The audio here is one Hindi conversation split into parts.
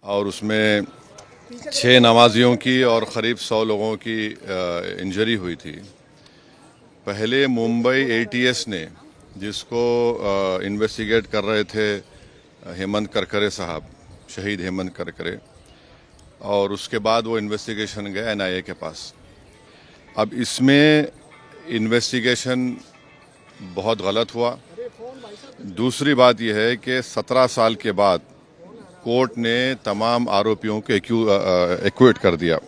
और उसमें 6 नमाजियों की और करीब 100 लोगों की इंजरी हुई थी। पहले मुंबई एटीएस ने, जिसको इन्वेस्टिगेट कर रहे थे हेमंत करकरे साहब, शहीद हेमंत करकरे, और उसके बाद वो इन्वेस्टिगेशन गया एनआईए के पास। अब इसमें इन्वेस्टिगेशन बहुत गलत हुआ। दूसरी बात यह है कि 17 साल के बाद कोर्ट ने तमाम आरोपियों को एक्विट कर दिया।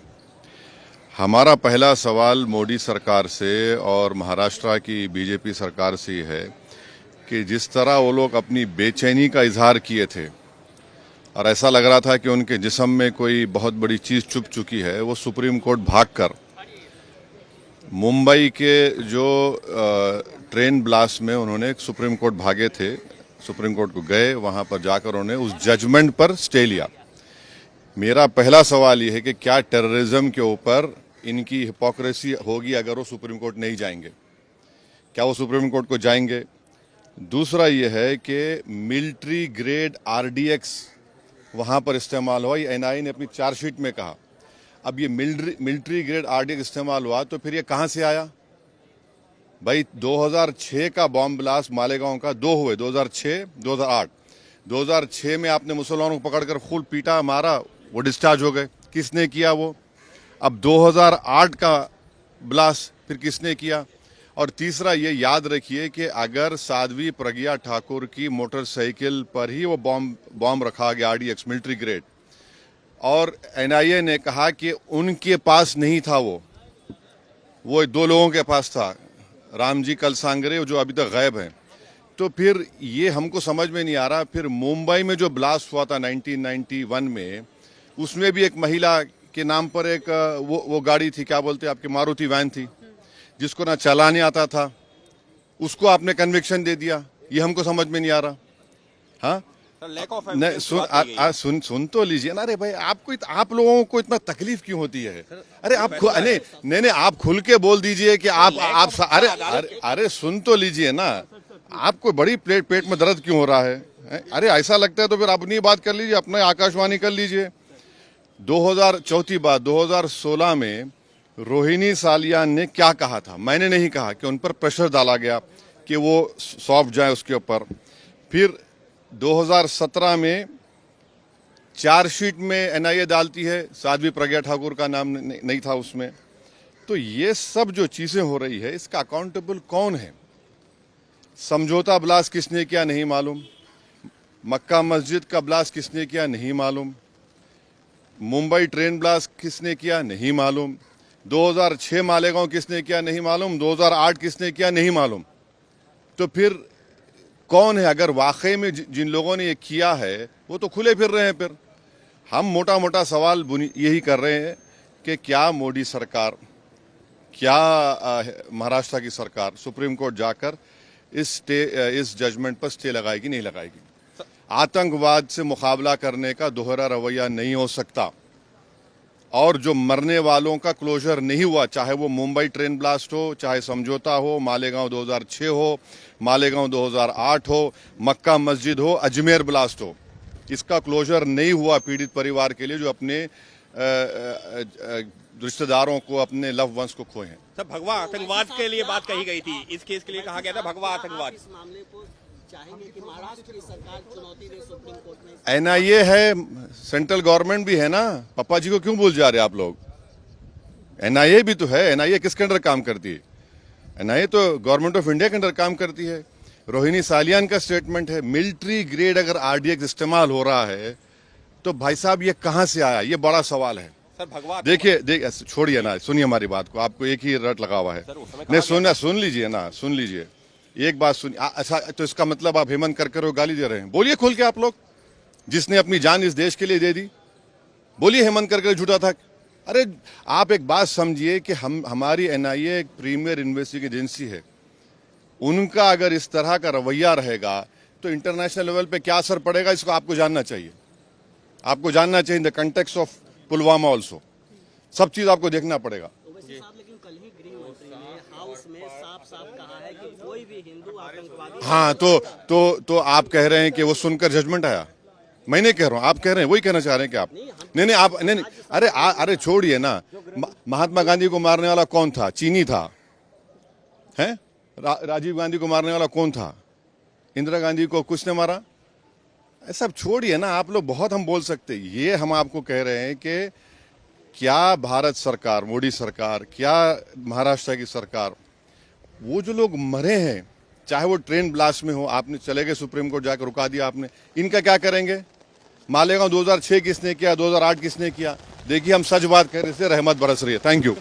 हमारा पहला सवाल मोदी सरकार से और महाराष्ट्र की बीजेपी सरकार से ही है कि जिस तरह वो लोग अपनी बेचैनी का इजहार किए थे और ऐसा लग रहा था कि उनके जिस्म में कोई बहुत बड़ी चीज़ छुप चुकी है, वो सुप्रीम कोर्ट भागकर मुंबई के जो ट्रेन ब्लास्ट में उन्होंने सुप्रीम कोर्ट भागे थे, सुप्रीम कोर्ट को गए, वहां पर जाकर उन्होंने उस जजमेंट पर स्टे लिया। मेरा पहला सवाल यह है कि क्या टेररिज्म के ऊपर इनकी हिपोक्रेसी होगी अगर वो सुप्रीम कोर्ट नहीं जाएंगे? क्या वो सुप्रीम कोर्ट को जाएंगे? दूसरा यह है कि मिलिट्री ग्रेड आरडीएक्स वहां पर इस्तेमाल हुआ, ये एनआईए ने अपनी चार्जशीट में कहा। अब ये मिलिट्री ग्रेड आरडीएक्स इस्तेमाल हुआ तो फिर ये कहां से आया? भाई 2006 का बॉम्ब ब्लास्ट मालेगांव का 2 हुए, 2006, 2008। 2006 में आपने मुसलमानों को पकड़कर खूब पीटा, मारा, वो डिस्चार्ज हो गए। किसने किया वो? अब 2008 का ब्लास्ट फिर किसने किया? और तीसरा ये याद रखिए कि अगर साध्वी प्रज्ञा ठाकुर की मोटरसाइकिल पर ही वो बॉम्ब रखा गया आरडीएक्स मिलिट्री ग्रेड, और एनआईए ने कहा कि उनके पास नहीं था, वो 2 लोगों के पास था, रामजी कलसांगरे जो अभी तक गायब हैं, तो फिर ये हमको समझ में नहीं आ रहा। फिर मुंबई में जो ब्लास्ट हुआ था 1991 में, उसमें भी एक महिला के नाम पर एक वो गाड़ी थी, क्या बोलते हैं आपकी, मारुति वैन थी, जिसको ना चलाने आता था, उसको आपने कन्विक्शन दे दिया। ये हमको समझ में नहीं आ रहा। हाँ, सुन तो लीजिए ना। अरे भाई, आप लोगों को इतना तकलीफ क्यों होती है? अरे आप नहीं, आप खुल के बोल दीजिए कि आप अरे सुन तो लीजिए ना। आपको बड़ी पेट में दर्द क्यों हो रहा है? अरे ऐसा लगता है तो फिर अपनी बात कर लीजिए, अपने आकाशवाणी कर लीजिए। 2016 में रोहिणी सालियान ने क्या कहा था? मैंने नहीं कहा कि उन पर प्रेशर डाला गया कि वो सौंप जाए उसके ऊपर। फिर 2017 में चार्जशीट में एनआईए डालती है, साध्वी प्रज्ञा ठाकुर का नाम नहीं था उसमें। तो ये सब जो चीजें हो रही है, इसका अकाउंटेबल कौन है? समझौता ब्लास्ट किसने किया नहीं मालूम, मक्का मस्जिद का ब्लास्ट किसने किया नहीं मालूम, मुंबई ट्रेन ब्लास्ट किसने किया नहीं मालूम, 2006 मालेगांव किसने किया नहीं मालूम, 2008 किसने किया नहीं मालूम। तो फिर कौन है? अगर वाकई में जिन लोगों ने ये किया है वो तो खुले फिर रहे हैं। फिर हम मोटा मोटा सवाल यही कर रहे हैं कि क्या मोदी सरकार, क्या महाराष्ट्र की सरकार सुप्रीम कोर्ट जाकर इस जजमेंट पर स्टे लगाएगी नहीं लगाएगी? आतंकवाद से मुकाबला करने का दोहरा रवैया नहीं हो सकता, और जो मरने वालों का क्लोजर नहीं हुआ, चाहे वो मुंबई ट्रेन ब्लास्ट हो, चाहे समझौता हो, मालेगांव 2006 हो, मालेगांव 2008 हो, मक्का मस्जिद हो, अजमेर ब्लास्ट हो, इसका क्लोजर नहीं हुआ पीड़ित परिवार के लिए जो अपने रिश्तेदारों को, अपने लव वंस को खोए हैं। सर, भगवा आतंकवाद के लिए बात कही गई थी, इस केस के लिए कहा गया था भगवा आतंकवाद। इस मामले को चाहेंगे कि महाराष्ट्र की सरकार चुनौती दे सुप्रीम कोर्ट में? एनआईए है, सेंट्रल गवर्नमेंट भी है ना। पापा जी को क्यों भूल जा रहे आप लोग? एनआईए भी तो है। एनआईए किसके अंडर काम करती है? एनआईए तो गवर्नमेंट ऑफ इंडिया के अंडर काम करती है। रोहिणी सालियान का स्टेटमेंट है, मिलिट्री ग्रेड अगर आरडीएक्स इस्तेमाल हो रहा है तो भाई साहब ये कहां से आया? ये बड़ा सवाल है। सर, भगवा देखिए छोड़िए ना, सुनिए हमारी बात को, आपको एक ही रट लगा हुआ है। नहीं, सुन लीजिए ना, सुन लीजिए एक बात सुनिए। अच्छा, तो इसका मतलब आप हेमंत करकरे को गाली दे रहे हैं? बोलिए खुल के आप लोग, जिसने अपनी जान इस देश के लिए दे दी, बोलिए हेमंत करकरे झूठा था। अरे आप एक बात समझिए कि हमारी एनआईए एक प्रीमियर इन्वेस्टिगेटिव एजेंसी है। उनका अगर इस तरह का रवैया रहेगा तो इंटरनेशनल लेवल पे क्या असर पड़ेगा, इसको आपको जानना चाहिए। आपको जानना चाहिए in the context of Pulwama also, सब चीज आपको देखना पड़ेगा। लेकिन कल ही गृह मंत्री ने हाउस में साफ साफ कहा है कि कोई भी हिंदू आतंकवादी। हाँ, तो आप कह रहे हैं कि वो सुनकर जजमेंट आया? मैं नहीं कह रहा हूं, आप कह रहे हैं, वही कहना चाह रहे हैं कि आप नहीं आप नहीं अरे अरे छोड़िए ना। महात्मा गांधी को मारने वाला कौन था? चीनी था, हैं? राजीव गांधी को मारने वाला कौन था? इंदिरा गांधी को कुछ ने मारा? सब छोड़िए ना, आप लोग बहुत हम बोल सकते हैं। ये हम आपको कह रहे हैं कि क्या भारत सरकार, मोदी सरकार, क्या महाराष्ट्र की सरकार, वो जो लोग मरे हैं, चाहे वो ट्रेन ब्लास्ट में हो, आपने चले गए सुप्रीम कोर्ट जाकर रुका दिया आपने, इनका क्या करेंगे? मालेगांव 2006 किसने किया, 2008 किसने किया? देखिए हम सच बात कर रहे थे, रहमत बरस रही है। Thank you.